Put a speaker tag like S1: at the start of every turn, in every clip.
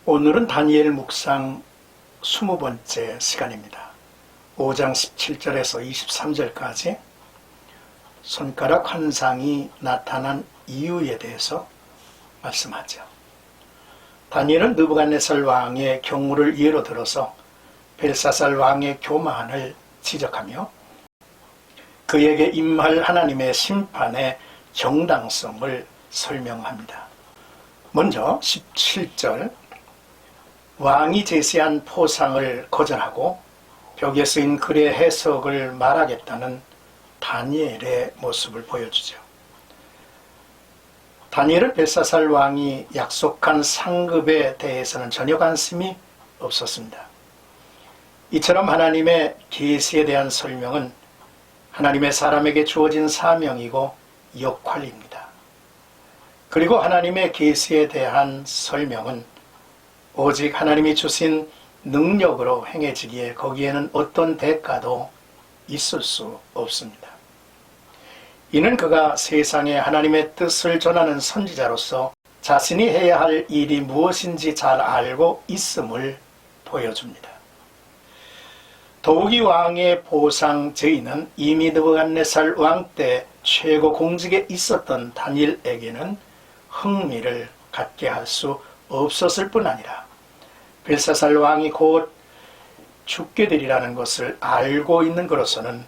S1: 오늘은 다니엘 묵상 20번째 시간입니다. 5장 17절에서 23절까지 손가락 환상이 나타난 이유에 대해서 말씀하죠. 다니엘은 느부갓네살 왕의 경우를 예로 들어서 벨사살 왕의 교만을 지적하며 그에게 임할 하나님의 심판의 정당성을 설명합니다. 먼저 17절, 왕이 제시한 포상을 거절하고 벽에 쓰인 글의 해석을 말하겠다는 다니엘의 모습을 보여주죠. 다니엘은 벨사살 왕이 약속한 상급에 대해서는 전혀 관심이 없었습니다. 이처럼 하나님의 계시에 대한 설명은 하나님의 사람에게 주어진 사명이고 역할입니다. 그리고 하나님의 계시에 대한 설명은 오직 하나님이 주신 능력으로 행해지기에 거기에는 어떤 대가도 있을 수 없습니다. 이는 그가 세상에 하나님의 뜻을 전하는 선지자로서 자신이 해야 할 일이 무엇인지 잘 알고 있음을 보여줍니다. 더욱이 왕의 보상 제의는 이미 느부갓네살 왕 때 최고 공직에 있었던 다니엘에게는 흥미를 갖게 할 수 없었을 뿐 아니라 벨사살 왕이 곧 죽게 되리라는 것을 알고 있는 그로서는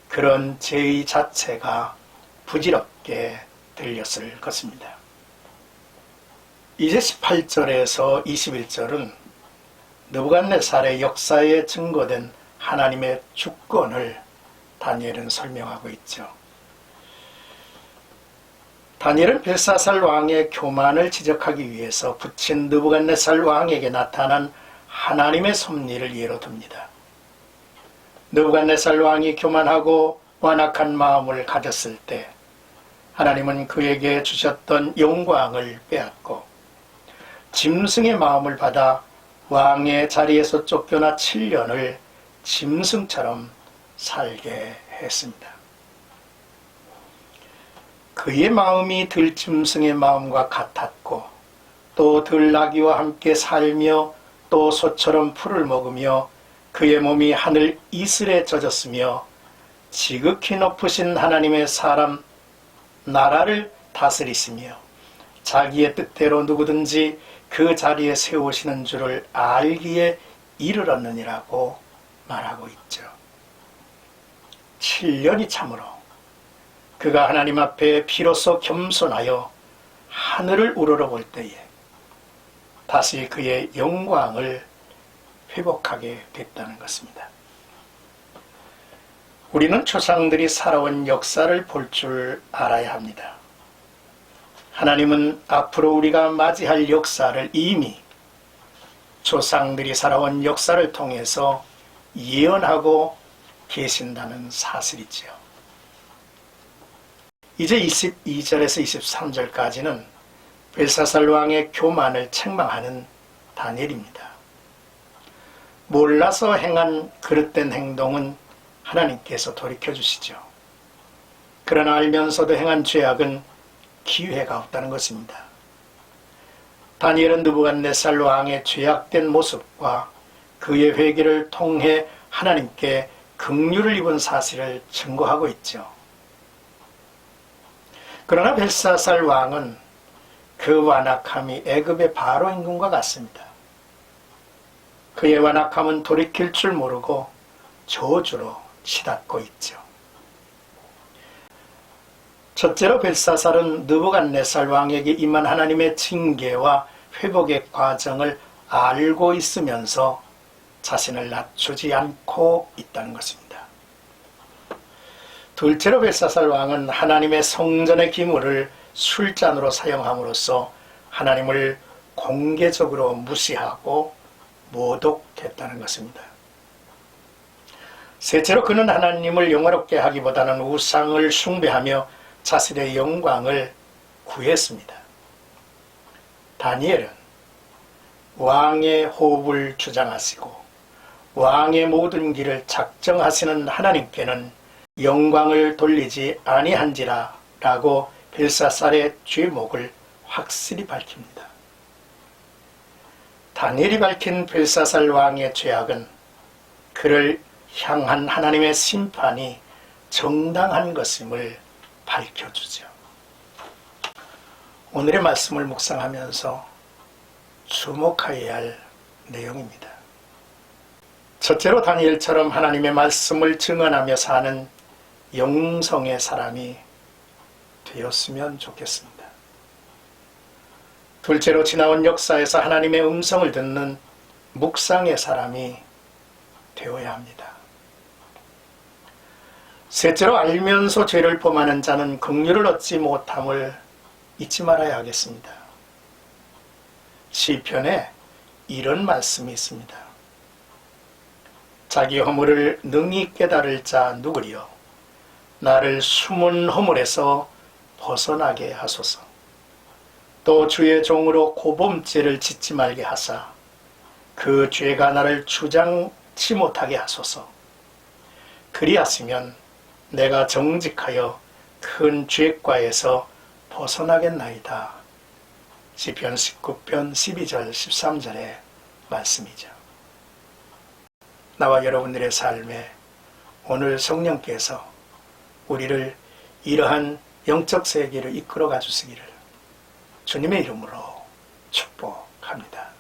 S1: 그런 제의 자체가 부질없게 들렸을 것입니다. 이제 18절에서 21절은 느부갓네살의 역사에 증거된 하나님의 주권을 다니엘은 설명하고 있죠. 다니엘은 벨사살 왕의 교만을 지적하기 위해서 붙인 느부갓네살 왕에게 나타난 하나님의 섭리를 예로 듭니다. 느부갓네살 왕이 교만하고 완악한 마음을 가졌을 때 하나님은 그에게 주셨던 영광을 빼앗고 짐승의 마음을 받아 왕의 자리에서 쫓겨나 7년을 짐승처럼 살게 했습니다. 그의 마음이 들짐승의 마음과 같았고 또 들나귀와 함께 살며 또 소처럼 풀을 먹으며 그의 몸이 하늘 이슬에 젖었으며 지극히 높으신 하나님의 사람 나라를 다스리시며 자기의 뜻대로 누구든지 그 자리에 세우시는 줄을 알기에 이르렀느니라고 말하고 있죠. 7년이 참으로 그가 하나님 앞에 비로소 겸손하여 하늘을 우러러볼 때에 다시 그의 영광을 회복하게 됐다는 것입니다. 우리는 조상들이 살아온 역사를 볼 줄 알아야 합니다. 하나님은 앞으로 우리가 맞이할 역사를 이미 조상들이 살아온 역사를 통해서 예언하고 계신다는 사실이지요. 이제 22절에서 23절까지는 벨사살 왕의 교만을 책망하는 다니엘입니다. 몰라서 행한 그릇된 행동은 하나님께서 돌이켜주시죠. 그러나 알면서도 행한 죄악은 기회가 없다는 것입니다. 다니엘은 느부갓네살 왕의 죄악된 모습과 그의 회개를 통해 하나님께 긍휼을 입은 사실을 증거하고 있죠. 그러나 벨사살 왕은 그 완악함이 애굽의 바로 임금과 같습니다. 그의 완악함은 돌이킬 줄 모르고 저주로 치닫고 있죠. 첫째로 벨사살은 느부갓네살 왕에게 임한 하나님의 징계와 회복의 과정을 알고 있으면서 자신을 낮추지 않고 있다는 것입니다. 둘째로 벨사살 왕은 하나님의 성전의 기물을 술잔으로 사용함으로써 하나님을 공개적으로 무시하고 모독했다는 것입니다. 셋째로 그는 하나님을 영화롭게 하기보다는 우상을 숭배하며 자신의 영광을 구했습니다. 다니엘은 왕의 호흡을 주장하시고 왕의 모든 길을 작정하시는 하나님께는 영광을 돌리지 아니한지라 라고 벨사살의 죄목을 확실히 밝힙니다. 다니엘이 밝힌 벨사살 왕의 죄악은 그를 향한 하나님의 심판이 정당한 것임을 밝혀주죠. 오늘의 말씀을 묵상하면서 주목해야 할 내용입니다. 첫째로 다니엘처럼 하나님의 말씀을 증언하며 사는 영성의 사람이 되었으면 좋겠습니다. 둘째로 지나온 역사에서 하나님의 음성을 듣는 묵상의 사람이 되어야 합니다. 셋째로 알면서 죄를 범하는 자는 긍휼을 얻지 못함을 잊지 말아야 하겠습니다. 시편에 이런 말씀이 있습니다. 자기 허물을 능히 깨달을 자 누구리요? 나를 숨은 허물에서 벗어나게 하소서. 또 주의 종으로 고범죄를 짓지 말게 하사 그 죄가 나를 주장치 못하게 하소서. 그리하시면 내가 정직하여 큰 죄과에서 벗어나겠나이다. 시편 19편 12절 13절의 말씀이죠. 나와 여러분들의 삶에 오늘 성령께서 우리를 이러한 영적 세계를 이끌어 가주시기를 주님의 이름으로 축복합니다.